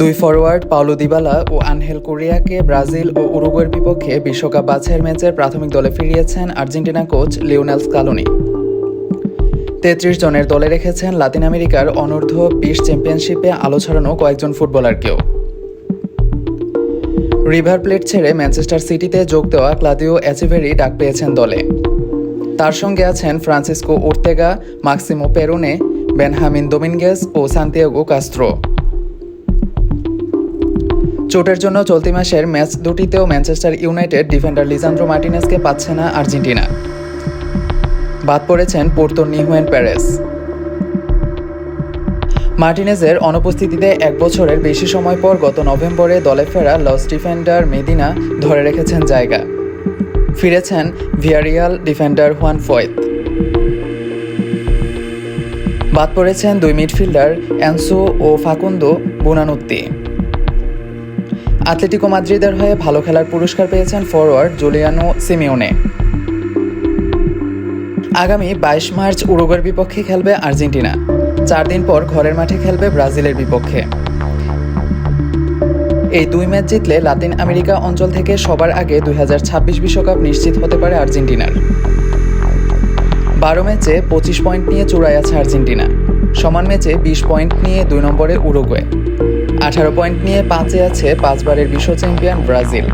দুই forward Paulo Dybala ও Angel কোরিয়াকে Brazil ও উরুগুয়ের বিপক্ষে বিশ্বকাপ বাছাইয়ের ম্যাচের প্রাথমিক দলে ফিরিয়েছেন আর্জেন্টিনা কোচ লিওনেল স্কালোনি। ৩৩ জনের দলে রেখেছেন লাতিন আমেরিকার অনূর্ধ্ব ২০ চ্যাম্পিয়নশিপে আলো ছড়ানো কয়েকজন ফুটবলারকেও। রিভার প্লেট ছেড়ে ম্যানচেস্টার সিটিতে যোগ দেওয়া ক্লাদিও এচেভেরি ডাক পেয়েছেন দলে। তার সঙ্গে আছেন Francisco Ortega, Maximo Perrone, Benjamin Dominguez ও সান্তিয়াগো কাস্ত্রো। চোটের জন্য চলতি মাসের ম্যাচ দুটিতেও ম্যানচেস্টার ইউনাইটেড ডিফেন্ডার লিসান্দ্রো মার্টিনেজকে পাচ্ছে না আর্জেন্টিনা। বাদ পড়েছেন পোর্তোর নিহুয়েন পেরেস। মার্টিনেজের অনুপস্থিতিতে ১ বছরের বেশি সময় পর গত নভেম্বরে দলে ফেরা লস ডিফেন্ডার মেদিনা ধরে রেখেছেন জায়গা। ফিরেছেন ভিয়ারিয়াল ডিফেন্ডার হুয়ান ফয়েত। বাদ পড়েছেন দুই মিডফিল্ডার এনসো ও ফাকুন্দো বুনানুত্তি। আতলেটিকো মাদ্রিদের হয়ে ভালো খেলার পুরস্কার পেয়েছেন ফরোয়ার্ড জুলিয়ানো সিমিওনে। আগামী ২২ মার্চ উরুগুয়ের বিপক্ষে খেলবে আর্জেন্টিনা। ৪ দিন পর ঘরের মাঠে খেলবে ব্রাজিলের বিপক্ষে। এই দুই ম্যাচ জিতলে লাতিন আমেরিকা অঞ্চল থেকে সবার আগে ২০২৬ বিশ্বকাপ নিশ্চিত হতে পারে আর্জেন্টিনার। ১২ ম্যাচে ২৫ পয়েন্ট নিয়ে চূড়ায় আছে আর্জেন্টিনা। সমান ম্যাচে ২০ পয়েন্ট নিয়ে ২ নম্বরে উরুগুয়ে। ১৮ পয়েন্ট নিয়ে ৫-এ আছে ৫ বারের বিশ্ব চ্যাম্পিয়ন ব্রাজিল।